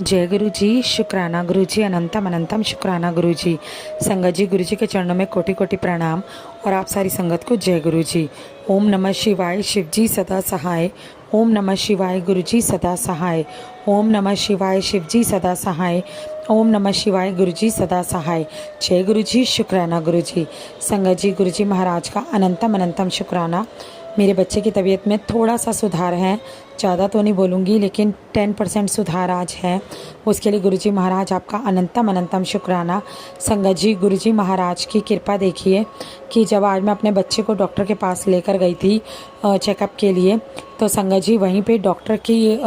जय गुरु जी, शुक्राना गुरु जी, अनंतम अनंतम शुक्राना गुरु जी। संगत जी, गुरु जी के चरणों में कोटि कोटि प्रणाम और आप सारी संगत को जय गुरु जी। ओम नमः शिवाय, शिव जी सदा सहाय। ओम नमः शिवाय, गुरु जी सदा सहाय। ओम नमः शिवाय, शिव जी सदा सहाय। ओम नमः शिवाय, गुरु जी सदा सहाय। जय गुरु जी, शुक्राना गुरु जी। संगत जी, गुरु जी महाराज का अनंतम अनंतम शुक्राना। मेरे बच्चे की तबीयत में थोड़ा सा सुधार है, ज़्यादा तो नहीं बोलूँगी लेकिन 10% सुधार आज है। उसके लिए गुरुजी महाराज आपका अनंतम अनंतम शुक्राना। संगत जी, गुरुजी महाराज की कृपा देखिए कि जब आज मैं अपने बच्चे को डॉक्टर के पास लेकर गई थी चेकअप के लिए, तो संगत जी वहीं पे डॉक्टर की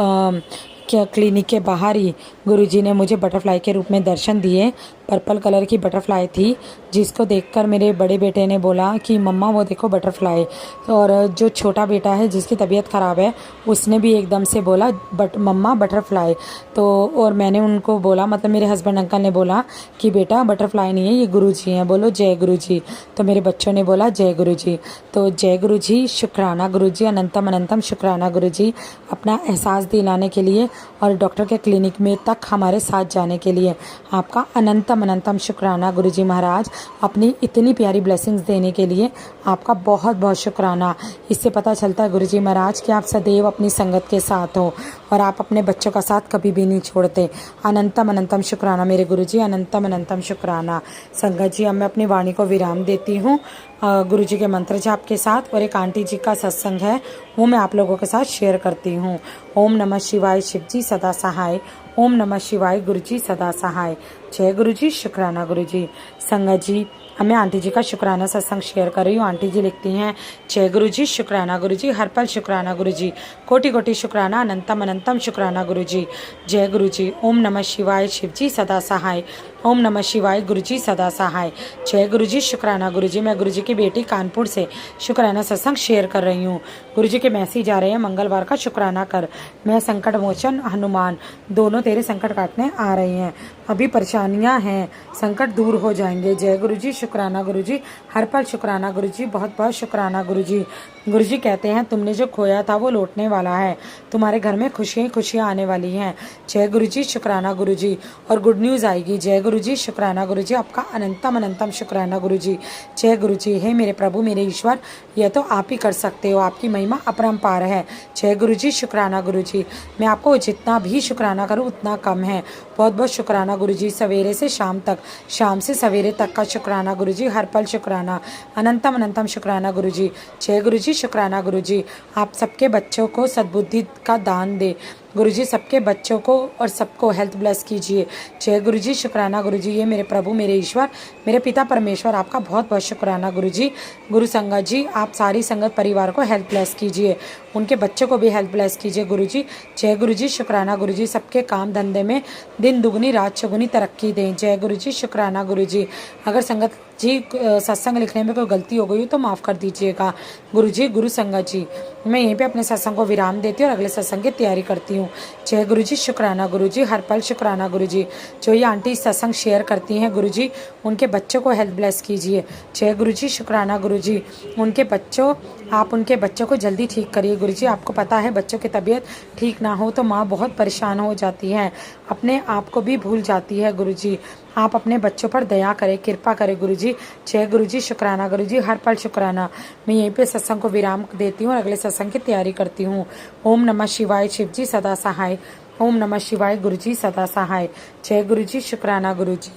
क्या क्लिनिक के बाहर ही गुरुजी ने मुझे बटरफ्लाई के रूप में दर्शन दिए। पर्पल कलर की बटरफ्लाई थी, जिसको देखकर मेरे बड़े बेटे ने बोला कि मम्मा वो देखो बटरफ्लाई। और जो छोटा बेटा है जिसकी तबीयत ख़राब है, उसने भी एकदम से बोला मम्मा बटरफ्लाई। तो और मैंने उनको बोला, मतलब मेरे हस्बैंड अंकल ने बोला कि बेटा बटरफ्लाई नहीं है, ये गुरुजी हैं, बोलो जय गुरुजी। तो मेरे बच्चों ने बोला जय गुरुजी। तो जय गुरुजी, शुक्राना गुरुजी, अनंतम अनंतम शुक्राना गुरुजी, अपना एहसास दिलाने के लिए और डॉक्टर के क्लिनिक में तक हमारे साथ जाने के लिए आपका अनंतम अनंतम शुक्राना गुरुजी महाराज। अपनी इतनी प्यारी ब्लेसिंग्स देने के लिए आपका बहुत बहुत शुक्राना। इससे पता चलता है गुरुजी महाराज कि आप सदैव अपनी संगत के साथ हो और आप अपने बच्चों का साथ कभी भी नहीं छोड़ते। अनंतम अनंतम शुक्राना मेरे गुरुजी, अनंतम अनंतम शुक्राना। संगत जी, अब मैं अपनी वाणी को विराम देती हूँ गुरु जी के मंत्र जाप के साथ, और एक आंटी जी का सत्संग है वो मैं आप लोगों के साथ शेयर करती हूँ। ओम नमः शिवाय, शिव जी सदा सहाय। ओम नमः शिवाय, गुरु जी सदा सहाय। जय गुरु जी, शुक्राना गुरु जी। संगत जी, अब मैं आंटी जी का शुक्राना सत्संग शेयर कर रही हूँ। आंटी जी लिखती हैं, जय गुरु जी, शुक्राना गुरु जी, हर पल शुक्राना गुरु जी, कोटि कोटि शुक्राना, अनंतम अनंतम शुक्राना गुरु जी। जय गुरु जी। ओम नमः शिवाय, शिव जी सदा सहाय। ओम नमः शिवाय, गुरु जी सदा सहाय। जय गुरु जी, शुक्राना गुरु जी। मैं गुरु जी की बेटी कानपुर से शुक्राना सत्संग शेयर कर रही हूँ। गुरु जी के मैसेज आ रहे हैं, मंगलवार का शुक्राना कर, मैं संकट मोचन हनुमान, दोनों तेरे संकट काटने आ रही हैं। अभी परेशानियां हैं, संकट दूर हो जाएंगे। जय गुरु जी, शुक्राना गुरु जी, हर पल शुक्राना गुरु जी, बहुत बहुत शुक्राना गुरु जी। गुरु जी कहते हैं तुमने जो खोया था वो लौटने वाला है, तुम्हारे घर में खुशियां खुशियां आने वाली हैं। जय गुरु जी, शुक्राना गुरु जी, और गुड न्यूज़ आएगी। जय गुरु जी, शुक्राना गुरु जी, आपका अनंतम अनंतम शुक्राना गुरु जी। जय गुरु जी। हे मेरे प्रभु, मेरे ईश्वर, यह तो आप ही कर सकते हो, आपकी महिमा अपरंपार है। जय गुरु जी, शुक्राना गुरु जी। मैं आपको जितना भी शुक्राना करूँ उतना कम है। बहुत बहुत शुक्राना गुरु जी। सवेरे से शाम तक, शाम से सवेरे तक का शुक्राना गुरु जी, हर पल शुक्राना, अनंतम अनंतम शुक्राना गुरु जी। जय गुरु जी, शुक्राना गुरु जी। आप सबके बच्चों को सद्बुद्धि का दान दे गुरु जी, सबके बच्चों को और सबको हेल्थ ब्लेस कीजिए। जय गुरु जी, शुक्राना गुरु जी। ये मेरे प्रभु, मेरे ईश्वर, मेरे पिता परमेश्वर, आपका बहुत बहुत शुक्राना गुरु जी। गुरु संगत जी, आप सारी संगत परिवार को हेल्थ ब्लेस कीजिए, उनके बच्चों को भी हेल्थ ब्लेस कीजिए गुरु जी। जय गुरु जी, शुक्राना गुरु जी। सबके काम धंधे में दिन दुगनी रात चौगुनी तरक्की दें। जय गुरु जी, शुक्राना गुरु जी। अगर संगत जी सत्संग लिखने में कोई गलती हो गई हो तो माफ़ कर दीजिएगा गुरु जी। गुरु संगत जी, मैं यहीं पे अपने सत्संग को विराम देती हूँ और अगले सत्संग की तैयारी करती हूँ। जय गुरु जी, शुक्राना गुरु जी, हर पल शुक्राना गुरु जी। जो ये आंटी सत्संग शेयर करती हैं गुरु जी, उनके बच्चों को हेल्थ ब्लेस कीजिए। जय गुरु जी, शुक्राना गुरु जी। उनके बच्चों, आप उनके बच्चों को जल्दी ठीक करिए गुरु जी। आपको पता है बच्चों की तबीयत ठीक ना हो तो माँ बहुत परेशान हो जाती है, अपने आप को भी भूल जाती है गुरु जी। आप अपने बच्चों पर दया करें, कृपा करें गुरु जी। जय गुरु जी, शुक्राना गुरु जी, हर पल शुक्राना। मैं यहीं पे सत्संग को विराम देती हूँ और अगले सत्संग की तैयारी करती हूँ। ओम नमः शिवाय, शिव जी सदा सहाय। ओम नमः शिवाय, गुरु जी सदा सहाय। जय गुरु जी, शुक्राना गुरु जी।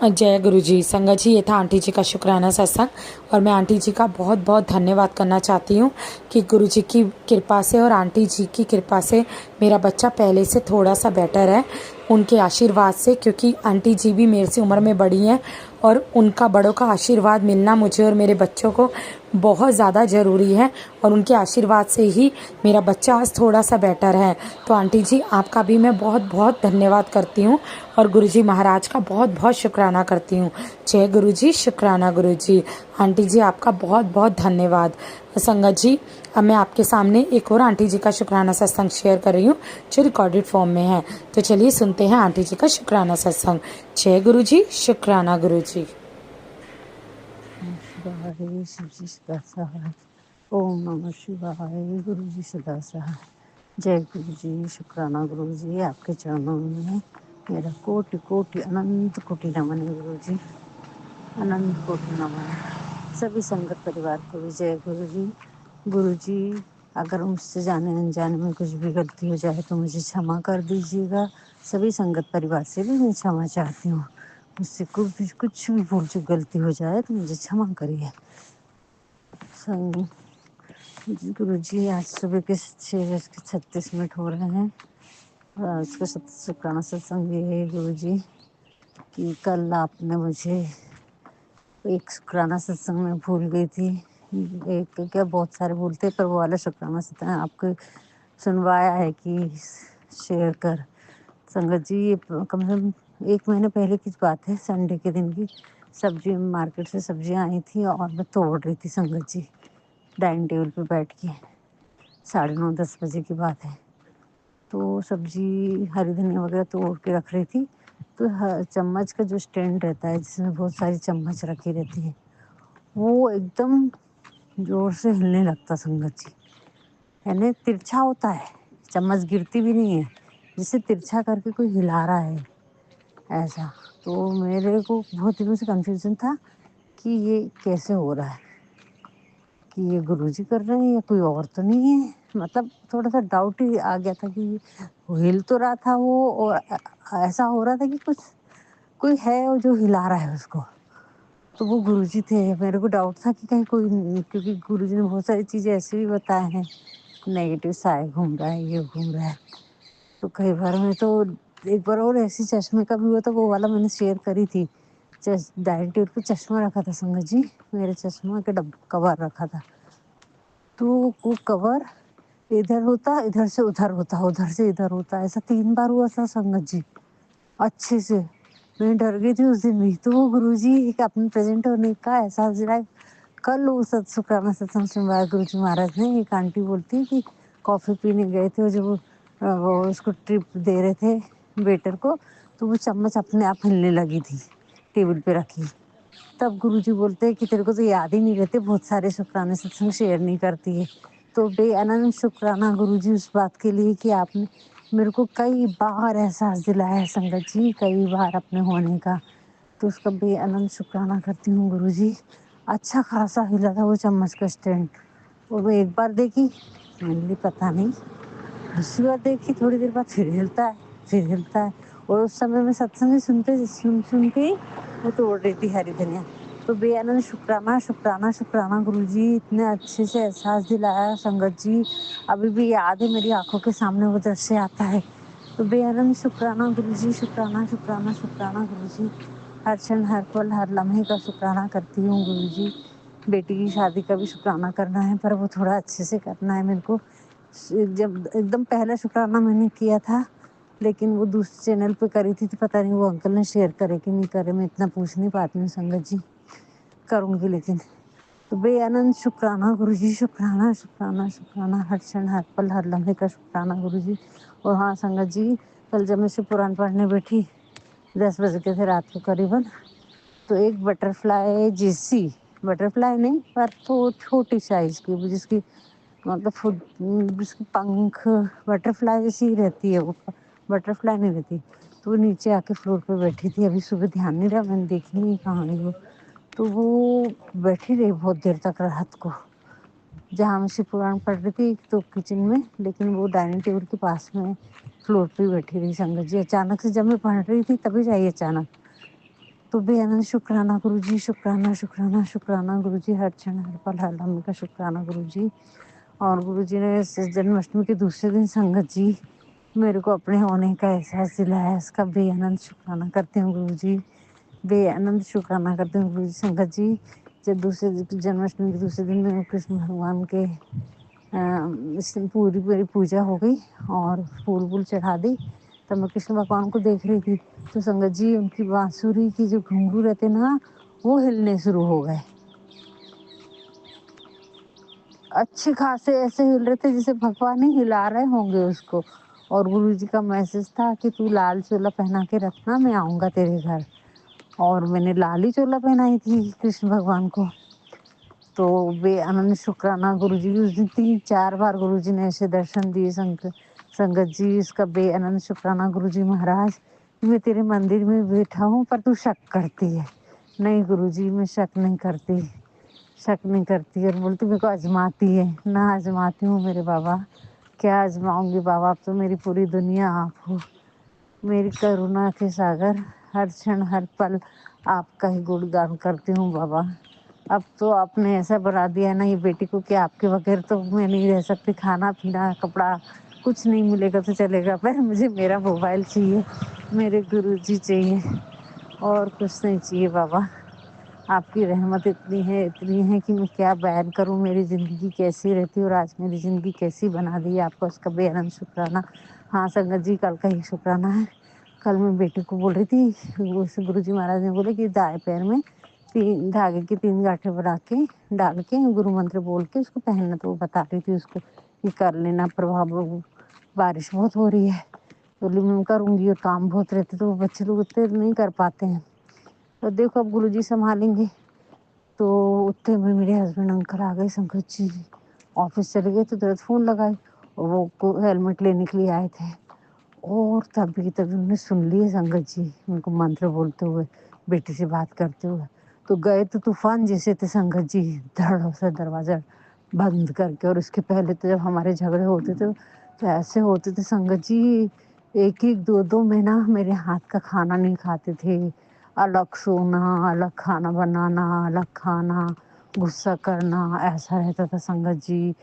जय गुरु जी। संगत जी, ये था आंटी जी का शुक्राना सत्संग और मैं आंटी जी का बहुत बहुत धन्यवाद करना चाहती हूँ कि गुरु जी की कृपा से और आंटी जी की कृपा से मेरा बच्चा पहले से थोड़ा सा बेटर है, उनके आशीर्वाद से। क्योंकि आंटी जी भी मेरे से उम्र में बड़ी हैं और उनका बड़ों का आशीर्वाद मिलना मुझे और मेरे बच्चों को बहुत ज़्यादा ज़रूरी है, और उनके आशीर्वाद से ही मेरा बच्चा आज थोड़ा सा बेटर है। तो आंटी जी, आपका भी मैं बहुत बहुत धन्यवाद करती हूँ और गुरु जी महाराज का बहुत बहुत शुक्राना करती हूँ। जय गुरु जी, शुक्राना गुरु जी। आंटी जी, आपका बहुत बहुत धन्यवाद। संगत जी, अब मैं आपके सामने एक और आंटी जी का शुक्राना सत्संग शेयर कर रही हूँ जो रिकॉर्डेड फॉर्म में है। तो चलिए सुनते हैं आंटी जी का शुक्राना सत्संग। जय गुरु जी, शुक्राना गुरु जी। शिवाय, शिव जी सदा सहाय। ओम नमः शिवाय, गुरु जी सदा सहाय। जय गुरु जी। शुक्राना गुरु जी, आपके चरणों में मेरा कोटि कोटि अनंत कोटि नमन है गुरु जी, अनंत कोटि नमन है। सभी संगत परिवार को भी जय गुरु जी। गुरु जी, अगर मुझसे जाने अनजाने में कुछ भी गलती हो जाए तो मुझे क्षमा कर दीजिएगा। सभी संगत परिवार से भी मैं क्षमा चाहती हूँ। मुझसे कुछ भी भूल चूक गलती हो जाए तो मुझे क्षमा करिए। गुरु जी, आज सुबह के 6:36 हो रहे हैं। उसका शुक्राना सत्संग ये है गुरु जी कि कल आपने मुझे एक शुक्राना सत्संग में भूल गई थी। एक क्या, बहुत सारे भूलते, पर वो वाला शुक्राना सत्संग आपको सुनवाया है कि शेयर कर। संगत जी, ये कम से कम 1 महीने पहले की बात है। संडे के दिन की सब्जी, मार्केट से सब्जियां आई थी और मैं तोड़ रही थी संगत जी, डाइनिंग टेबल पे बैठ के। 9:30-10 बजे की बात है। तो सब्जी, हरी धनिया वगैरह तोड़ के रख रही थी, तो चम्मच का जो स्टैंड रहता है जिसमें बहुत सारी चम्मच रखी रहती है, वो एकदम जोर से हिलने लगता संगत जी। यानी तिरछा होता है, चम्मच गिरती भी नहीं है, जिसे तिरछा करके कोई हिला रहा है ऐसा। तो मेरे को बहुत दिनों से कंफ्यूजन था कि ये कैसे हो रहा है, कि ये गुरुजी कर रहे हैं या कोई और तो नहीं है। मतलब थोड़ा सा डाउट ही आ गया था कि हिल तो रहा था वो, और ऐसा हो रहा था कि कुछ कोई है वो जो हिला रहा है उसको। तो वो गुरुजी थे। मेरे को डाउट था कि कहीं कोई, क्योंकि गुरुजी ने बहुत सारी चीज़ें ऐसे भी बताए हैं, नेगेटिव साइड घूम रहा है, ये घूम रहा है। तो कई बार में तो एक बार और ऐसी चश्मे का भी हुआ था, वो वाला मैंने शेयर करी थी। डाइनिंग टेबल पे चश्मा रखा था संगत जी, मेरे चश्मा के कवर रखा था। तो वो कवर इधर होता, इधर से उधर होता, उधर से इधर होता, ऐसा 3 बार हुआ था संगत जी, अच्छे से। मैं डर गई थी उस दिन भी। तो वो गुरुजी एक अपने प्रेजेंट होने का एहसास दिलाए। कल वो शुक्राना सत्संग सुनवाया गुरुजी महाराज ने। एक आंटी बोलती है कि कॉफी पीने गए थे, जो वो उसको ट्रिप दे रहे थे वेटर को, तो वो चम्मच अपने आप हिलने लगी थी टेबल पे रखी। तब गुरुजी बोलते हैं कि तेरे को तो याद ही नहीं रहते, बहुत सारे शुक्राने सत्संग शेयर नहीं करती है। तो बेअनंत शुक्राना गुरुजी उस बात के लिए कि आपने मेरे को कई बार एहसास दिलाया है संगत जी, कई बार अपने होने का। तो उसका बेअनंत शुक्राना करती हूँ गुरुजी। अच्छा खासा हिला था वो चम्मच का स्टैंड। और वो एक बार देखी, मैंने पता नहीं, दूसरी बार देखी, थोड़ी देर बाद फिर हिलता है, फिर हिलता है। और उस समय में सत्संग सुन के ही मैं तोड़ रही थी हरी धनिया। तो बेअनंत शुक्राना शुक्राना शुक्राना गुरुजी, इतने अच्छे से एहसास दिलाया संगत जी। अभी भी याद है, मेरी आंखों के सामने वो दृश्य आता है। तो बेअनंत शुक्राना गुरुजी, शुक्राना शुक्राना शुक्राना गुरुजी। हर क्षण, हर पल, हर लम्हे का शुक्राना करती हूँ गुरुजी। बेटी की शादी का भी शुक्राना करना है, पर वो थोड़ा अच्छे से करना है मेरे को। जब एकदम पहला शुक्राना मैंने किया था, लेकिन वो दूसरे चैनल पे करी थी, तो पता नहीं वो अंकल ने शेयर करे कि नहीं करे, मैं इतना पूछ नहीं पाती हूँ संगत जी, करूँगी लेकिन। तो बेअनंत शुक्राना गुरुजी, शुक्राना शुक्राना शुक्राना, हर क्षण, हर पल, हर लम्हे का शुक्राना गुरुजी। और हाँ संगत जी, कल जब मैं शिव पुराण पढ़ने बैठी, 10 बजे के थे रात को करीबन, तो एक बटरफ्लाई जैसी, बटरफ्लाई नहीं पर तो छोटी साइज की, जिसकी मतलब जिसकी पंख बटरफ्लाई जैसी ही रहती है, वो बटरफ्लाई नहीं रहती। तो वो नीचे आके फ्लोर पे बैठी थी। अभी सुबह ध्यान नहीं रहा, मैंने देखी नहीं कहाँ गई वो। तो वो बैठी रही बहुत देर तक रात को, जहाँ मैं शिव पुराण पढ़ रही थी तो किचन में, लेकिन वो डाइनिंग टेबल के पास में फ्लोर पे बैठी रही संगत जी। अचानक से जब मैं पढ़ रही थी तभी आई अचानक। तो बेअनंत शुक्राना गुरुजी, शुक्राना शुक्राना शुक्राना गुरुजी, हर क्षण, हर पल, हर लम्हे का शुक्राना गुरुजी। और गुरुजी ने जन्माष्टमी के दूसरे दिन संगत जी मेरे को अपने होने का एहसास दिलाया। इसका बेअनंत शुक्राना करती हूँ गुरुजी, बेअनंत शुक्राना करती हूँ गुरुजी। संगत जी, जब दूसरे जन्माष्टमी के दूसरे दिन में कृष्ण भगवान के पूरी पूरी पूजा हो गई और फूल वूल चढ़ा दी, तब मैं कृष्ण भगवान को देख रही थी। तो संगत जी, उनकी बांसुरी की जो घुंघरू रहते ना, वो हिलने शुरू हो गए, अच्छे खासे ऐसे हिल रहे थे जैसे भगवान ही हिला रहे होंगे उसको। और गुरुजी का मैसेज था कि तू लाल चोला पहना के रखना, मैं आऊँगा तेरे घर। और मैंने लाल ही चोला पहनाई थी कृष्ण भगवान को। तो बेअनंत शुक्राना गुरुजी, उस दिन 3-4 बार गुरुजी ने ऐसे दर्शन दिए संगत जी इसका बेअनंत शुक्राना गुरु जी महाराज। मैं तेरे मंदिर में बैठा हूँ पर तू शक करती है। नहीं गुरु जी मैं शक नहीं करती, शक नहीं करती। और बोलती मेरे को आजमाती है। ना आजमाती हूँ मेरे बाबा, क्या आजमाऊंगी बाबा, अब तो मेरी पूरी दुनिया आप हो। मेरी करुणा के सागर, हर क्षण हर पल आपका ही गुणगान करती हूँ बाबा। अब तो आपने ऐसा बना दिया ना ये बेटी को कि आपके बगैर तो मैं नहीं रह सकती। खाना पीना कपड़ा कुछ नहीं मिलेगा तो चलेगा, पर मुझे मेरा मोबाइल चाहिए, मेरे गुरुजी चाहिए, और कुछ नहीं चाहिए बाबा। आपकी रहमत इतनी है कि मैं क्या बयान करूँ। मेरी ज़िंदगी कैसी रहती और आज मेरी ज़िंदगी कैसी बना दी है, आपका उसका बेअनंत शुक्राना। हाँ संगत जी कल का ही शुक्राना है। कल मैं बेटी को बोल रही थी, उस गुरु जी महाराज ने बोले कि दाएं पैर में तीन धागे की 3 गांठें बना के डाल के गुरु मंत्र बोल के उसको पहनना। तो वो बता रही थी उसको कि कर लेना, प्रभाव बारिश बहुत हो रही है। बोली मैं करूँगी, और काम बहुत रहते तो बच्चे लोग उतने नहीं कर पाते हैं। तो देखो अब गुरु जी संभालेंगे। तो उतने में मेरे हस्बैंड अंकल आ गए। संगत जी ऑफिस चले गए तो तुरंत फ़ोन लगाए, और वो हेलमेट लेने के लिए आए थे। और तभी उन्होंने सुन लिए संगत जी उनको मंत्र बोलते हुए, बेटी से बात करते हुए। तो गए तो तूफान जैसे थे संगत जी, धड़ से दरवाज़ा बंद करके। और उसके पहले तो जब हमारे झगड़े होते थे तो ऐसे होते थे संगत जी, 1-1 2-2 महीना मेरे हाथ का खाना नहीं खाते थे। अलग सोना, अलग खाना बनाना, अलग खाना, गुस्सा करना, ऐसा रहता था संगत जी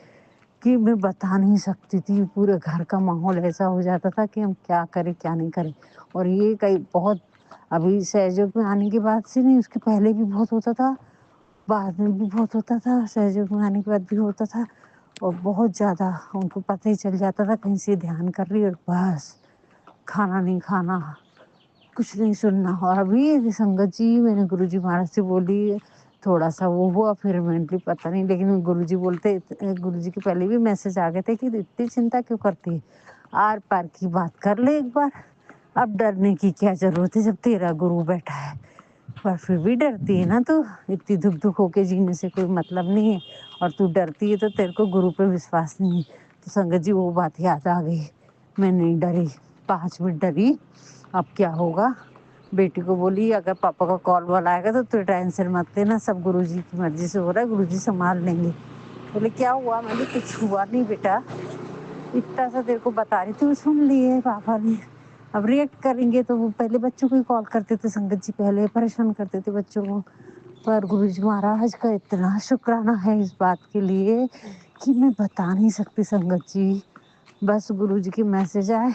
कि मैं बता नहीं सकती थी। पूरे घर का माहौल ऐसा हो जाता था कि हम क्या करें क्या नहीं करें। और ये कई बहुत अभी सहयोग में आने के बाद से नहीं, उसके पहले भी बहुत होता था, बाद में भी बहुत होता था, सहयोग में आने के बाद भी होता था। और बहुत ज़्यादा उनको पता ही चल जाता था कहीं से ध्यान कर रही, और बस खाना नहीं खाना, कुछ नहीं सुनना। और अभी संगत जी मैंने गुरुजी महाराज से बोली, थोड़ा सा वो हुआ, फिर मेंटली पता नहीं, लेकिन गुरुजी बोलते, गुरुजी के पहले भी मैसेज आ गए थे कि इतनी चिंता क्यों करती है, आर पार की बात कर ले एक बार। अब डरने की क्या जरूरत है जब तेरा गुरु बैठा है। पर फिर भी डरती है ना तू, इतनी दुख दुख होके जीने से कोई मतलब नहीं है। और तू डरती है तो तेरे को गुरु पे विश्वास नहीं है। तो संगत जी वो बात याद आ गई। मैं नहीं डरी, 5 मिनट डरी, अब क्या होगा। बेटी को बोली अगर पापा का कॉल वॉल आएगा तो तू टेंशन मत लेना, सब गुरुजी की मर्जी से हो रहा है, गुरुजी संभाल लेंगे। बोले क्या हुआ, मैंने कुछ हुआ नहीं बेटा, इतना सा तेरे को बता रही थी, वो सुन लिए पापा ने। अब रिएक्ट करेंगे तो वो पहले बच्चों को ही कॉल करते थे संगत जी, पहले परेशान करते थे बच्चों को। पर गुरुजी महाराज का इतना शुक्राना है इस बात के लिए कि मैं बता नहीं सकती संगत जी। बस गुरुजी की मैसेज आए,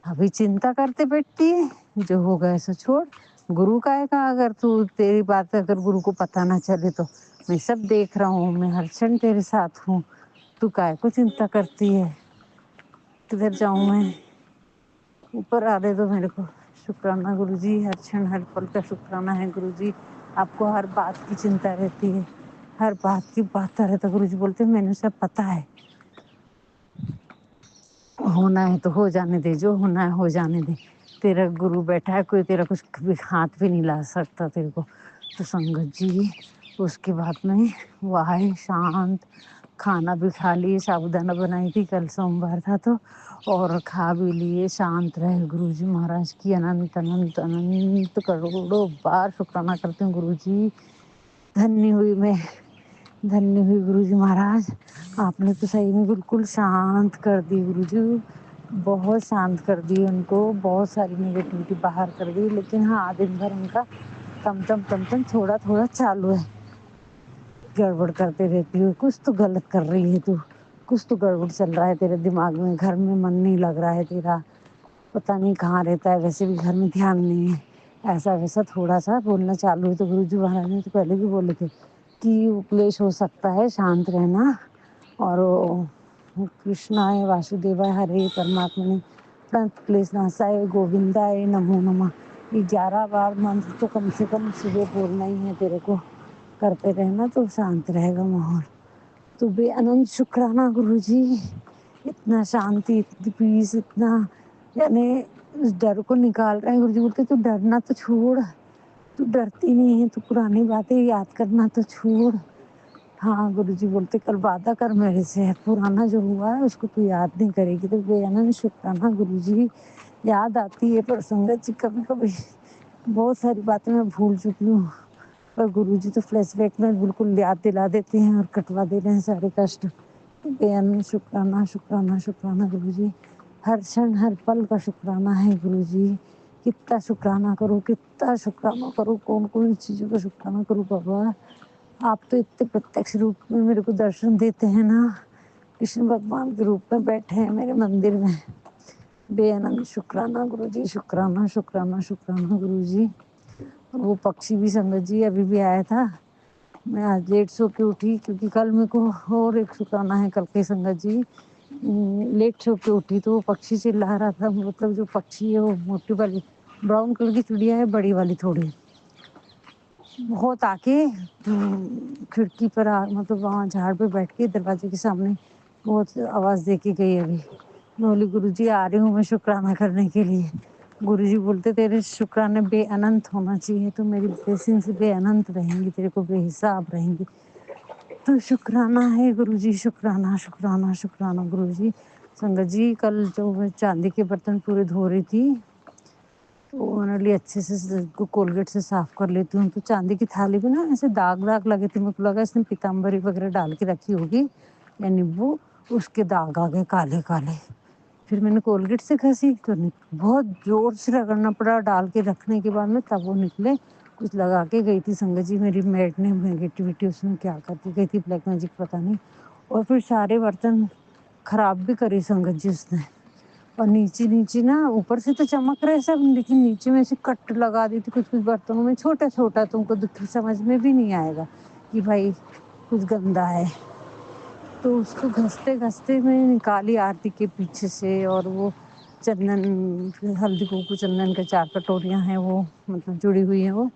अभी चिंता करते बैठती है, जो हो गया सो छोड़। गुरु का है का, अगर तू तेरी बात अगर गुरु को पता ना चले तो मैं सब देख रहा हूँ, मैं हर क्षण तेरे साथ हूँ, तू काहे को चिंता करती है। किधर जाऊँ मैं, ऊपर आ दे दो मेरे को। शुक्राना गुरुजी, हर क्षण हर पल का शुक्राना है गुरुजी। आपको हर बात की चिंता रहती है, हर बात की बात रहता। गुरुजी बोलते मैंने सब पता है, होना है तो हो जाने दे, जो होना है हो जाने दे। तेरा गुरु बैठा है, कोई तेरा कुछ भी हाथ भी नहीं ला सकता तेरे को। तो संगत जी उसके बाद में वो आए शांत, खाना भी खा लिए, साबूदाना बनाई थी, कल सोमवार था तो, और खा भी लिए, शांत रहे। गुरुजी महाराज की अनंत अनंत अनंत करोड़ों बार शुक्राना करती हूँ गुरुजी। धन्य हुई मैं, धन्य हुई गुरुजी महाराज। आपने तो सही में बिल्कुल शांत कर दी गुरुजी, बहुत शांत कर दी उनको, बहुत सारी नेगेटिविटी बाहर कर दी। लेकिन हाँ दिन भर उनका तम थोड़ा थोड़ा चालू है, गड़बड़ करते रहती हो, कुछ तो गलत कर रही है तू, कुछ तो गड़बड़ चल रहा है तेरे दिमाग में, घर में मन नहीं लग रहा है तेरा, पता नहीं कहाँ रहता है, वैसे भी घर में ध्यान नहीं है, ऐसा वैसा थोड़ा सा बोलना चालू है। तो गुरुजी महाराज ने तो पहले भी बोले थे कि उपलेश हो सकता है, शांत रहना। और कृष्णाय वासुदेवाय हरे परमात्मने प्रणत क्लेशनाशाय गोविंदाय नमो नमः, ये 11 बार मंत्र तो कम से कम सुबह बोलना ही है तेरे को। करते रहना तो शांत रहेगा माहौल। तो बेअनंत शुक्राना गुरुजी, इतना शांति, इतनी पीस, इतना यानी उस डर को निकाल रहा है। गुरुजी बोलते तू डरना तो छोड़, तू डरती नहीं है, तू पुरानी बातें याद करना तो छोड़, हाँ, गुरुजी बोलते कल वादा कर मेरे से, पुराना जो हुआ है उसको तू याद नहीं करेगी। तो बेअनंत शुक्राना गुरुजी, याद आती है पर संगत जी कभी-कभी बहुत सारी बातें मैं भूल चुकी हूँ। पर गुरुजी तो फ्लैशबैक में बिल्कुल याद दिला देते हैं और कटवा दे रहे हैं सारे कष्ट। तो बेअनंत शुक्राना, शुक्राना, शुक्राना गुरुजी। हर क्षण, हर पल का शुक्राना है गुरुजी। कितना शुक्राना करूँ, कितना शुक्राना करूँ, कौन-कौन सी चीज़ों का शुक्राना करूँ बाबा। आप तो इतने प्रत्यक्ष रूप में मेरे को दर्शन देते हैं ना, कृष्ण भगवान के रूप में बैठे हैं मेरे मंदिर में। बेअनंत शुक्राना गुरुजी, शुक्राना, शुक्राना, शुक्राना गुरुजी। और वो पक्षी भी संगत जी अभी भी आया था। मैं आज लेट सो के उठी क्योंकि कल मेरे को और एक शुक्राना है कल के संगत जी। लेट सो के उठी तो वो पक्षी चिल्ला रहा था, मतलब जो पक्षी है वो मोटी वाली ब्राउन कलर की चिड़िया है, बड़ी वाली थोड़ी। बहुत आके खिड़की पर मतलब वहाँ झाड़ पे बैठ के दरवाजे के सामने बहुत आवाज़ दे के गई अभी। मैं बोली गुरुजी आ रही हूँ मैं शुक्राना करने के लिए। गुरुजी बोलते तेरे शुक्राने बेअनंत होना चाहिए, तो मेरी ब्लेसिंग्स बेअनंत रहेंगी, तेरे को बेहिसाब रहेंगी। तो शुक्राना है गुरुजी, शुक्राना, शुक्राना, शुक्राना गुरुजी। संगत जी कल जो मैं चांदी के बर्तन पूरे धो रही थी, तो ओनरली अच्छे से कोलगेट से साफ कर लेती हूँ। तो चांदी की थाली में ना ऐसे दाग-दाग लगे थे, मेरे को लगा इसने पीताम्बरी वगैरह डाल के रखी होगी या नींबू, उसके दाग आ गए काले-काले। फिर मैंने कोलगेट से घसी तो बहुत ज़ोर से रगड़ना पड़ा, डाल के रखने के बाद में तब वो निकले। कुछ लगा के गई थी संगत जी मेरी मेड ने, नेगेटिविटी उसमें क्या करके गई थी, ब्लैक मैजिक पता नहीं। और फिर सारे बर्तन खराब भी करी संगत जी उसने। और नीचे-नीचे ना ऊपर से तो चमक रहे सब, लेकिन नीचे में ऐसे कट लगा दी थी कुछ-कुछ बर्तनों में, छोटा-छोटा, तुमको समझ में भी नहीं आएगा कि भाई कुछ गंदा है। तो उसको घसते-घसते मैं निकाली आरती के पीछे से, और वो चंदन, हल्दी कुमकुम चंदन के 4 कटोरियाँ हैं वो, मतलब जुड़ी हुई हैं वो।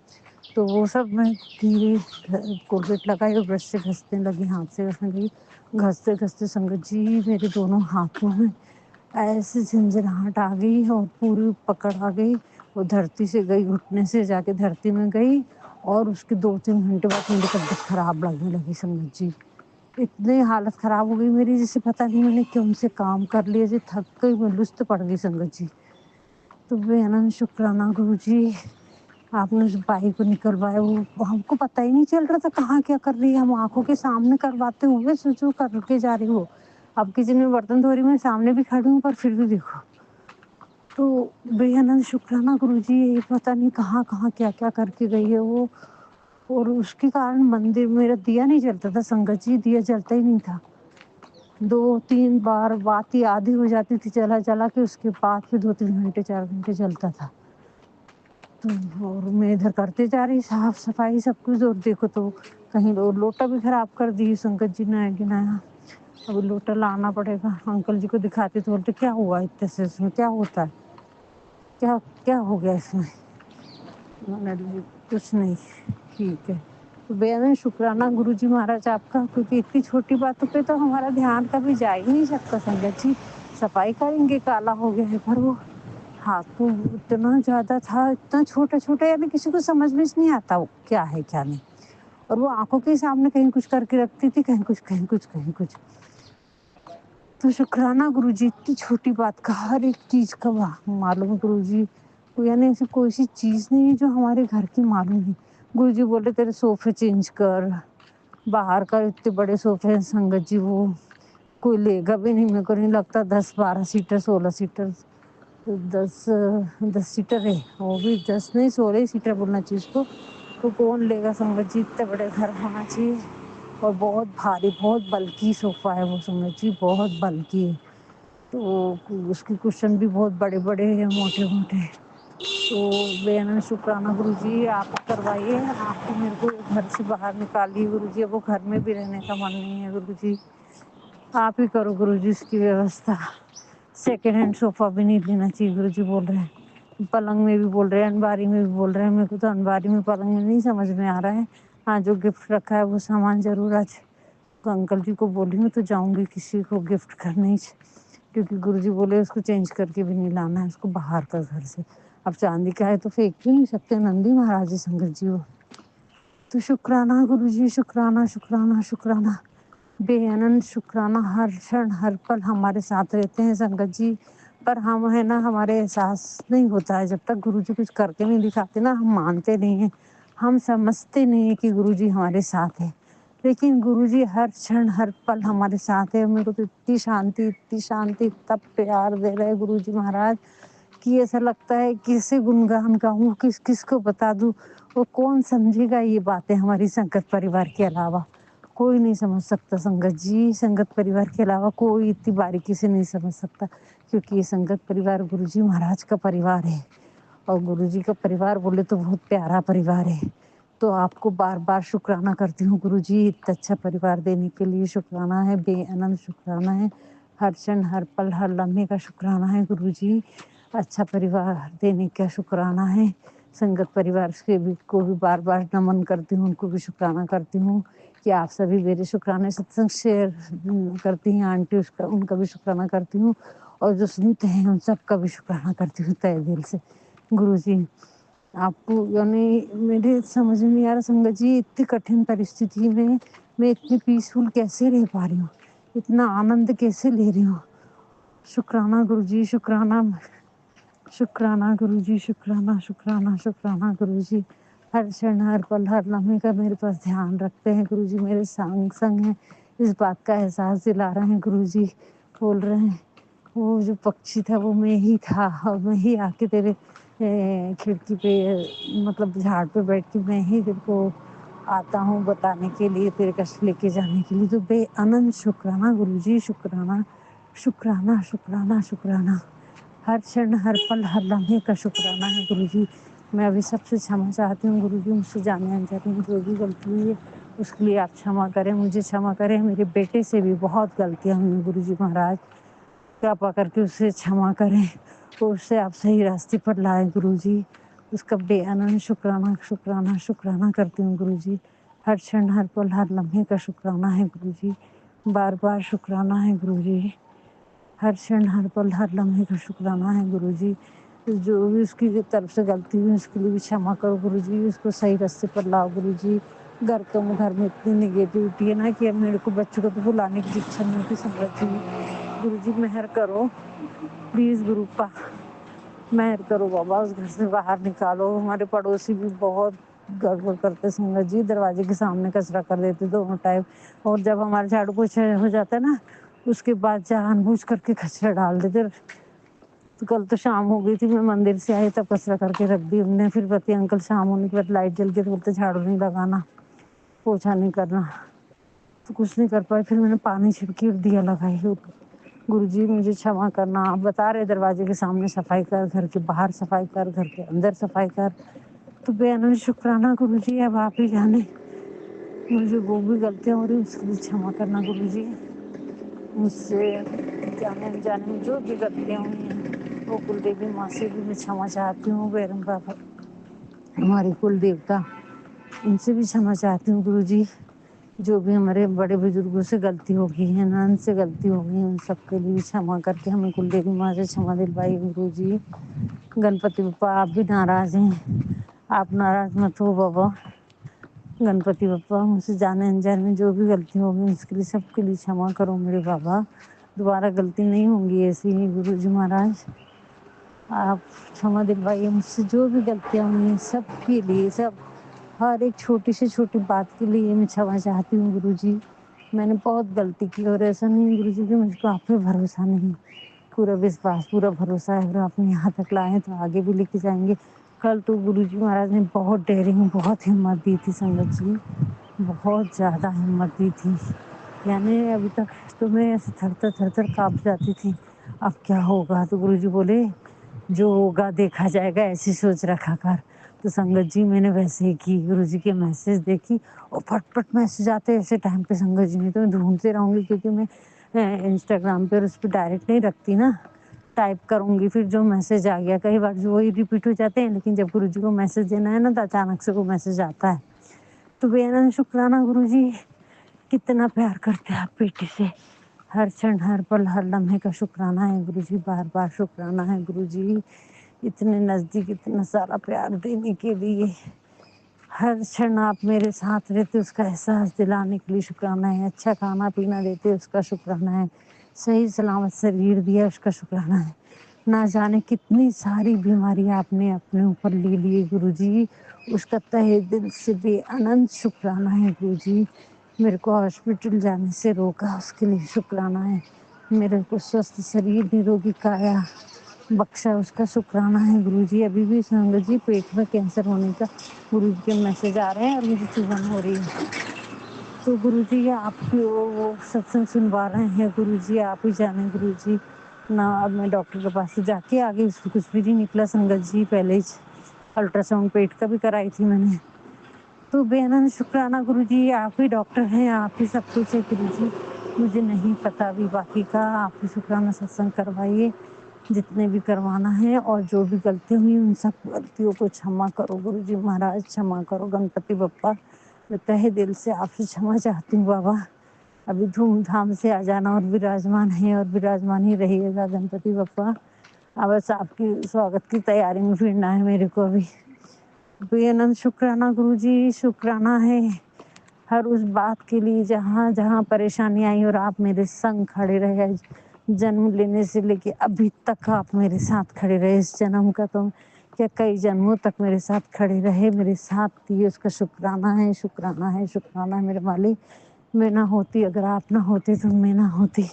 तो वो सब मैं धीरे कोलगेट लगाई और ब्रश से घसने लगी, हाथ से घसने लगी। घसते-घसते संगत जी मेरे दोनों हाथों में ऐसे झंझनाहट आ गई और पूरी पकड़ आ गई। वो धरती से गई, घुटने से जाके धरती में गई, और उसके 2-3 घंटे बाद मेरी तबीयत खराब लगने लगी संगत जी। इतनी हालत खराब हो गई मेरी, जैसे पता नहीं मैंने कौन से काम कर लिए, ऐसे थक गई मैं, लुस्त पड़ गई संगत जी। तो बेअनंत शुक्राना गुरुजी, आपने उस बाई को निकलवाया, वो हमको पता ही नहीं चल रहा था कहाँ क्या कर रही है, हम आँखों के सामने करवाते हुए सोचो करके जा रही हो। अब किचन में बर्तन धो रही, मैं सामने भी खड़ी हूँ पर फिर भी देखो। तो बेअनंत शुक्राना गुरुजी, ये पता नहीं कहाँ-कहाँ क्या-क्या करके गई है वो। और उसके कारण मंदिर मेरा दिया नहीं जलता था संगत जी, दिया जलता ही नहीं था। 2-3 बार बाती आधी हो जाती थी जला-जला के, उसके बाद फिर 2-3 घंटे 4 घंटे जलता था। तो और मैं इधर करते जा रही साफ-सफाई सब कुछ, और देखो तो कहीं लोटा भी खराब कर दी संगत जी, नया-गिनाया। अभी लोटा लाना पड़ेगा, अंकल जी को दिखाती तो बोलते क्या हुआ इतने से, इसमें क्या होता है? क्या क्या हो गया इसमें? मैंने बोली कुछ नहीं, ठीक है। तो बेहद शुक्राना गुरुजी महाराज आपका, क्योंकि इतनी छोटी बातों पे तो हमारा ध्यान कभी जा ही नहीं सकता संगत जी। सफाई करेंगे काला हो गया है, पर वो हाथ तो इतना ज़्यादा था, इतना छोटा-छोटा, यानी किसी को समझ में नहीं आता वो क्या है क्या नहीं। और वो आँखों के सामने कहीं कुछ करके रखती थी, कहीं कुछ, कहीं कुछ, कहीं कुछ। तो शुक्राना गुरुजी, इतनी छोटी बात का हर एक चीज़ का मालूम है गुरुजी। कोई यानी ऐसी कोई सी चीज़ नहीं है जो हमारे घर की मालूम नहीं। गुरुजी बोले तेरे सोफ़े चेंज कर, बाहर का इतने बड़े सोफ़े हैं संगत जी, वो कोई लेगा भी नहीं, मेरे को नहीं लगता 10-12 सीटर, 16 सीटर, 10 सीटर है, वो भी 10 नहीं 16 ही सीटर बोलना चाहिए उसको। तो कौन लेगा संगत जी, इतने बड़े घर होना चाहिए। और बहुत भारी, बहुत बल्की सोफ़ा है वो संगत जी, बहुत बल्की है। तो उसके कुशन भी बहुत बड़े-बड़े हैं, मोटे-मोटे। तो बेअनंत शुक्राना गुरुजी, आप करवाइए, आप तो मेरे को घर से बाहर निकालिए गुरुजी, अब वो घर में भी रहने का मन नहीं है गुरुजी। आप ही करो गुरुजी इसकी व्यवस्था। सेकंड हैंड सोफ़ा भी नहीं लेना चाहिए गुरुजी बोल रहे हैं। पलंग में भी बोल रहे हैं, अलमारी में भी बोल रहे हैं, मेरे को तो अलमारी में पलंग में नहीं समझ में आ रहा है। हाँ, जो गिफ्ट रखा है वो सामान ज़रूर आज अंकल जी को बोली हूँ, तो जाऊँगी किसी को गिफ्ट करने, क्योंकि गुरुजी बोले उसको चेंज करके भी नहीं लाना है, उसको बाहर का घर से। अब चांदी का है तो फेंक भी नहीं सकते, नंदी महाराज है संगत जी वो। तो शुक्राना गुरु जी, शुक्राना शुक्राना शुक्राना, बेअनंत शुक्राना। हर क्षण हर पल हमारे साथ रहते हैं संगत जी, पर हम है ना, हमारे एहसास नहीं होता है जब तक गुरु जी कुछ करके नहीं दिखाते ना, हम मानते नहीं हैं, हम समझते नहीं है कि गुरु जी हमारे साथ है। लेकिन गुरु जी हर क्षण हर पल हमारे साथ है। मेरे को तो इतनी शांति, इतनी शांति, इतना प्यार दे रहे गुरु जी महाराज कि ऐसा लगता है किसे गुणगान गाऊं, किस किस को बता दूं। वो कौन समझेगा ये बातें हमारी संगत परिवार के अलावा? कोई नहीं समझ सकता संगत जी, संगत परिवार के अलावा कोई इतनी बारीकी से नहीं समझ सकता, क्योंकि ये संगत परिवार गुरु जी महाराज का परिवार है। और गुरु जी का परिवार बोले तो बहुत प्यारा परिवार है। तो आपको बार बार शुक्राना करती हूँ गुरु जी, इतना अच्छा परिवार देने के लिए शुक्राना है, बेअनंत शुक्राना है। हर क्षण हर पल हर लम्हे का शुक्राना है गुरु जी, अच्छा परिवार देने का शुक्राना है। संगत परिवार के भी को भी बार बार नमन करती हूँ, उनको भी शुक्राना करती हूँ कि आप सभी मेरे शुक्राने सत्संग शेयर करती हैं आंटी, उसका उनका भी शुक्राना करती हूँ, और जो सुनते हैं उन सबका भी शुक्राना करती हूँ तहे दिल से। गुरु जी आपको यानी मेरे समझ में नहीं आ रहा संगत जी, इतनी कठिन परिस्थिति में मैं इतनी पीसफुल कैसे रह पा रही हूँ, इतना आनंद कैसे ले रही हूँ। शुक्राना गुरु जी, शुक्राना शुक्राना गुरु जी, शुक्राना शुक्राना शुक्राना गुरु जी। हर क्षण हर पल हर लम्हे का मेरे पास ध्यान रखते हैं गुरु जी, मेरे संग संग हैं, इस बात का एहसास दिला रहे हैं गुरु जी। बोल रहे हैं वो जो पक्षी था वो मैं ही था, और मैं ही आके तेरे खिड़की पे मतलब झाड़ पे बैठ के मैं ही तेरे को आता हूँ बताने के लिए, तेरे कष्ट लेके जाने के लिए। तो बेअनंत शुक्राना गुरु जी, शुक्राना शुक्राना शुक्राना शुक्राना। हर क्षण हर पल हर लम्हे का शुक्राना है गुरु जी। मैं अभी सबसे क्षमा चाहती हूँ गुरु जी, मुझसे जाने अनजाने में जो भी गलती हुई है उसके लिए आप क्षमा करें, मुझे क्षमा करें। मेरे बेटे से भी बहुत गलतियाँ हुई हैं गुरु जी महाराज, कृपा करके उसे क्षमा करें और उसे आप सही रास्ते पर लाए गुरु जी। उसका बेअनंत शुक्राना शुक्राना शुक्राना करती हूँ गुरु जी। हर क्षण हर पल हर लम्हे का शुक्राना है गुरु जी, बार बार शुक्राना है गुरु जी। हर क्षण हर पल हर लम्हे का शुक्राना है गुरु जी। जो भी उसकी तरफ से गलती हुई उसके लिए भी क्षमा करो गुरु जी, उसको सही रास्ते पर लाओ गुरु जी। घर में इतनी निगेटिविटी है ना कि अब मेरे को बच्चों को तो बुलाने की इच्छा नहीं होती संगत जी। गुरु जी मेहर करो प्लीज़, गुरुपा मेहर करो बाबा, उस घर से बाहर निकालो। हमारे पड़ोसी भी बहुत गड़बड़ करते संगत जी, दरवाजे के सामने कचरा कर देते दोनों टाइम, और जब हमारे झाड़ू पोछा हो जाता है ना उसके बाद जानबूझ करके कचरा डाल देते। तो कल तो शाम हो गई थी, मैं मंदिर से आई तब कचरा करके रख दी उनने। फिर पति अंकल शाम होने के बाद लाइट जल गई तो बोलते झाड़ू नहीं लगाना, पोछा नहीं करना, तो कुछ नहीं कर पाए। फिर मैंने पानी छिड़की और दिया लगाई। गुरु जी मुझे क्षमा करना, आप बता रहे दरवाजे के सामने सफाई कर, घर के बाहर सफाई कर, घर के अंदर सफाई कर, तो बेअनंत शुक्राना गुरु जी। अब आप ही जाने मुझे वो भी गलतियाँ हो रही उसके लिए क्षमा करना गुरु जी। मुझसे जाने अनजाने में जो भी गलतियाँ हुई हैं वो कुल देवी माँ से भी मैं क्षमा चाहती हूँ। बैरम बाबा हमारी कुल देवता, उनसे भी क्षमा चाहती हूँ गुरु जी। जो भी हमारे बड़े बुजुर्गों से गलती हो गई है, नंद से गलती हो गई, उन सबके लिए क्षमा करके हमें कुल देवी माँ से क्षमा दिलवाई गुरु जी। गणपति बप्पा आप भी नाराज हैं, आप नाराज मत हो बाबा। गणपति बप्पा मुझसे जाने अनजाने में जो भी गलती होगी उसके लिए सबके लिए क्षमा करो मेरे बाबा, दोबारा गलती नहीं होंगी ऐसी ही गुरु जी महाराज। आप क्षमा दिलवाइए मुझसे जो भी गलतियाँ हुई हैं सबके लिए, सब हर एक छोटी से छोटी बात के लिए मैं क्षमा चाहती हूँ गुरु जी। मैंने बहुत गलती की और ऐसा नहीं गुरु जी कि मुझको आप पे भरोसा नहीं, पूरा विश्वास पूरा भरोसा है, अगर आपने यहाँ तक लाए तो आगे भी लेके जाएंगे। कल तो गुरु जी महाराज ने बहुत डेयरिंग बहुत हिम्मत दी थी संगत जी, बहुत ज़्यादा हिम्मत दी थी। यानी अभी तक तो मैं ऐसे थर थर काँप जाती थी अब क्या होगा। तो गुरु जी बोले जो होगा देखा जाएगा, ऐसी सोच रखा कर। तो संगत जी मैंने वैसे ही की, गुरु जी के मैसेज देखी और फट मैसेज आते ऐसे टाइम पे संगत जी, नहीं तो मैं ढूंढते रहूँगी क्योंकि मैं इंस्टाग्राम पे और उस पर डायरेक्ट नहीं रखती ना, टाइप करूँगी फिर जो मैसेज आ गया। कई बार जो वही रिपीट हो जाते हैं, लेकिन जब गुरु जी को मैसेज देना है ना तो अचानक से वो मैसेज आता है। तो बेअनंत शुक्राना गुरु जी, कितना प्यार करते हैं आप बेटी से। हर क्षण हर पल हर लम्हे का शुक्राना है गुरु जी, बार बार शुक्राना है गुरु जी, इतने नज़दीक इतना सारा प्यार देने के लिए। हर क्षण आप मेरे साथ रहते उसका एहसास दिलाने के लिए शुक्राना है। अच्छा खाना पीना देते उसका शुक्राना है। सही सलामत शरीर दिया उसका शुक्राना है। ना जाने कितनी सारी बीमारियां आपने अपने ऊपर ले लिए गुरुजी, उसका तहे दिल से बेअनंत शुक्राना है गुरुजी। मेरे को हॉस्पिटल जाने से रोका उसके लिए शुक्राना है। मेरे को स्वस्थ शरीर निरोगी काया बख्शा उसका शुक्राना है गुरुजी। अभी भी संगत जी पेट में कैंसर होने का गुरुजी के मैसेज आ रहे हैं और मुझे चुभन हो रही है। तो गुरुजी आपकी वो सत्संग सुनवा रहे हैं गुरुजी, आप ही जाने गुरुजी। ना अब मैं डॉक्टर के पास से जाके आगे कुछ भी नहीं निकला संगत जी। पहले ही अल्ट्रासाउंड पेट का भी कराई थी मैंने। तो बेअनंत शुक्राना गुरुजी, आप ही डॉक्टर हैं, आप ही सब कुछ है गुरुजी। मुझे नहीं पता अभी बाकी का, आप ही शुक्राना सत्संग करवाइए जितने भी करवाना है, और जो भी गलती हुई उन सब गलतियों को क्षमा करो गुरुजी महाराज, क्षमा करो गणपति बप्पा। मैं तहे दिल से आपसे क्षमा चाहती हूँ बाबा। अभी धूमधाम से आ जाना और विराजमान है और विराजमान ही रहिएगा गणपति बप्पा। अब बस आपकी स्वागत की तैयारी में फिरना है मेरे को अभी। बेअनंत शुक्राना गुरुजी, शुक्राना है हर उस बात के लिए जहाँ जहाँ परेशानी आई और आप मेरे संग खड़े रहे। जन्म लेने से लेके अभी तक आप मेरे साथ खड़े रहे। इस जन्म का तो क्या कई जन्मों तक मेरे साथ खड़े रहे, मेरे साथ दिए, उसका शुक्राना है, शुक्राना है, शुक्राना है मेरे मालिक। मैं ना होती, अगर आप ना होते तो मैं ना होती,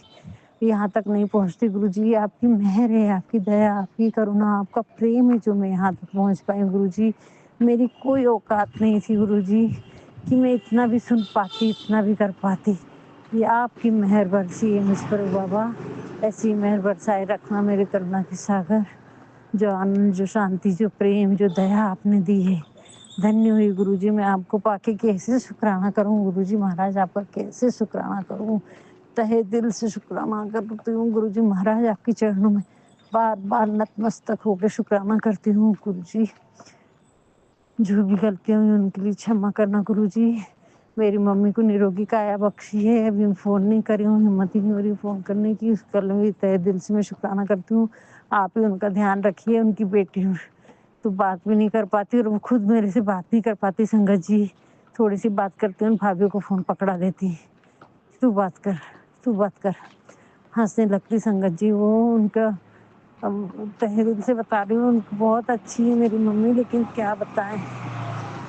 यहाँ तक नहीं पहुँचती गुरुजी। आपकी मेहर है, आपकी दया, आपकी करुणा, आपका प्रेम है जो मैं यहाँ तक पहुँच पाई गुरुजी। मेरी कोई औकात नहीं थी गुरुजी कि मैं इतना भी सुन पाती, इतना भी कर पाती। ये आपकी मेहर बरसी है मुझ पर बाबा। ऐसी मेहर बरसाए रखना मेरे करुणा के सागर। जो आनंद, जो शांति, जो प्रेम, जो दया आपने दी है, धन्य हुई गुरुजी। मैं आपको पाके कैसे शुक्राना करूं गुरुजी महाराज, आपका कैसे शुक्राना करूं। तहे दिल से शुक्राना करती हूँ गुरुजी महाराज, आपके चरणों में बार बार नतमस्तक होकर शुक्राना करती हूँ गुरुजी। जो भी गलतियां हुई उनके लिए क्षमा करना गुरुजी। मेरी मम्मी को निरोगी काया बख्शी है। अभी मैं फ़ोन नहीं करी हूँ, हिम्मत ही नहीं हो रही फ़ोन करने की। उस कल भी तहे दिल से मैं शुक्राना करती हूँ। आप ही उनका ध्यान रखिए। उनकी बेटी तो बात भी नहीं कर पाती और वो खुद मेरे से बात नहीं कर पाती संगत जी। थोड़ी सी बात करती हूँ, भाभी को फ़ोन पकड़ा देती, तू बात कर, तू बात कर, हंसने लगती संगत जी। वो उनका तहे दिल से बता रही हूँ, उनको बहुत अच्छी है मेरी मम्मी, लेकिन क्या बताएं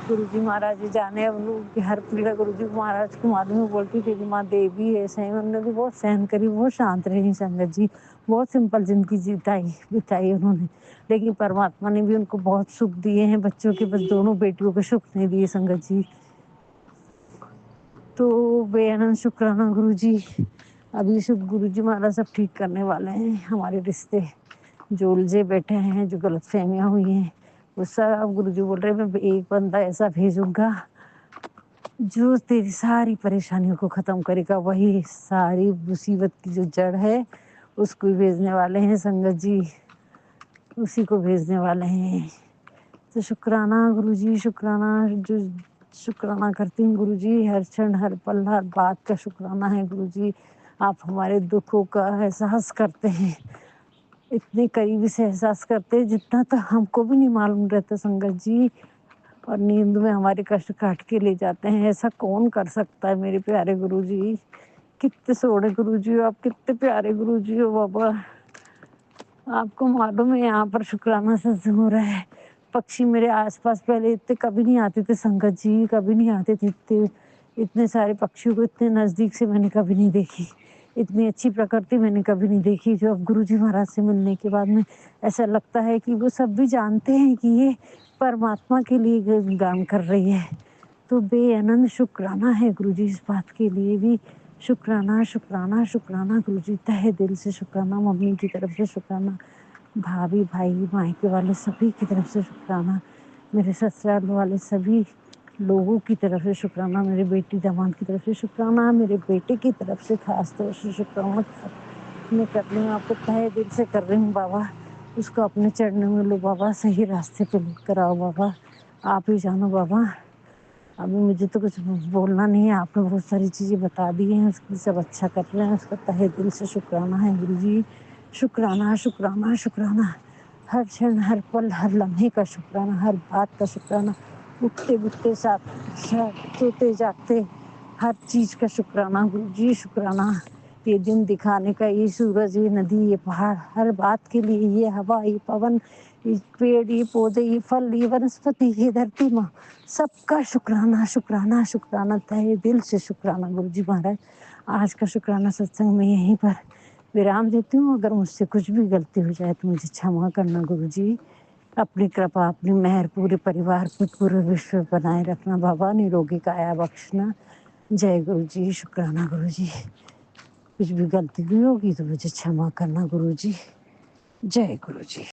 गुरुजी महाराज जी जाने। अब उनकी हर पीड़ा गुरुजी महाराज को मालूम है। बोलती तेरी माँ देवी है, ऐसे उन्होंने भी बहुत सहन करी, बहुत शांत रही संगत जी। बहुत सिंपल जिंदगी बिताई उन्होंने, लेकिन परमात्मा ने भी उनको बहुत सुख दिए हैं बच्चों के, बस दोनों बेटियों को सुख नहीं दिए संगत जी। तो बेअनंत शुक्राना गुरुजी। अभी शुभ गुरुजी महाराज सब ठीक करने वाले हैं। हमारे रिश्ते जो उलझे बैठे हैं, जो गलतफहमियां हुई हैं, वो सब गुरुजी बोल रहे हैं मैं एक बंदा ऐसा भेजूंगा जो तेरी सारी परेशानियों को खत्म करेगा। वही सारी मुसीबत की जो जड़ है उसको ही भेजने वाले हैं संगत जी, उसी को भेजने वाले हैं। तो शुक्राना गुरुजी, शुक्राना। जो शुक्राना करती हूँ गुरुजी, हर क्षण, हर पल, हर बात का शुक्राना है गुरुजी। आप हमारे दुखों का एहसास करते हैं, इतने करीबी से एहसास करते हैं जितना तो हमको भी नहीं मालूम रहता संगत जी। और नींद में हमारे कष्ट काट के ले जाते हैं। ऐसा कौन कर सकता है मेरे प्यारे गुरुजी। कितने सोने गुरुजी हो आप, कितने प्यारे गुरुजी हो बाबा। आपको मालूम है यहाँ पर शुक्राना सत्संग हो रहा है। पक्षी मेरे आसपास पहले इतने कभी नहीं आते थे संगत जी, कभी नहीं आते थे। इतने सारे पक्षियों को इतने नजदीक से मैंने कभी नहीं देखी। इतनी अच्छी प्रकृति मैंने कभी नहीं देखी। जो अब गुरुजी महाराज से मिलने के बाद में ऐसा लगता है कि वो सब भी जानते हैं कि ये परमात्मा के लिए गान कर रही है। तो बेअनंत शुक्राना है गुरुजी इस बात के लिए भी। शुक्राना, शुक्राना, शुक्राना गुरुजी, तहे दिल से शुक्राना। मम्मी की तरफ से शुक्राना, भाभी, भाई, मायके वाले सभी की तरफ से शुक्राना, मेरे ससुराल वाले सभी लोगों की तरफ से शुक्राना, मेरे बेटी दामाद की तरफ से शुक्राना, मेरे बेटे की तरफ से खास तौर से शुक्राना मैं कर रही हूँ। आपको तहे दिल से कर रही हूँ बाबा। उसको अपने चरणों में लो बाबा, सही रास्ते पे लेकर आओ बाबा। आप ही जानो बाबा। अभी मुझे तो कुछ बोलना नहीं है, आपने बहुत सारी चीज़ें बता दी हैं, उसकी सब अच्छा कर रहे हैं। उसका तहे दिल से शुक्राना है गुरुजी। शुक्राना, शुक्राना, शुक्राना। हर क्षण, हर पल, हर लम्हे का शुक्राना, हर बात का शुक्राना। उठते बिठते साथ साथ सोते जागते हर चीज का शुक्राना गुरु जी, शुक्राना। ये दिन दिखाने का, ये सूरज, ये नदी, ये पहाड़, हर बात के लिए, ये हवा, ये पवन, ये पेड़, ये पौधे, ये फल, ये वनस्पति, ये धरती माँ, सबका शुक्राना शुक्राना शुक्राना, तहे दिल से शुक्राना गुरु जी महाराज। आज का शुक्राना सत्संग में यहीं पर विराम देती हूँ। अगर मुझसे कुछ भी गलती हो जाए तो मुझे क्षमा करना गुरु जी। अपनी कृपा, अपनी मेहर पूरे परिवार पे, पूरे विश्व में बनाए रखना बाबा। निरोगी काया बख्शना। जय गुरु जी, शुक्राना गुरु जी। कुछ भी गलती हुई होगी तो मुझे क्षमा करना गुरु जी। जय गुरु जी।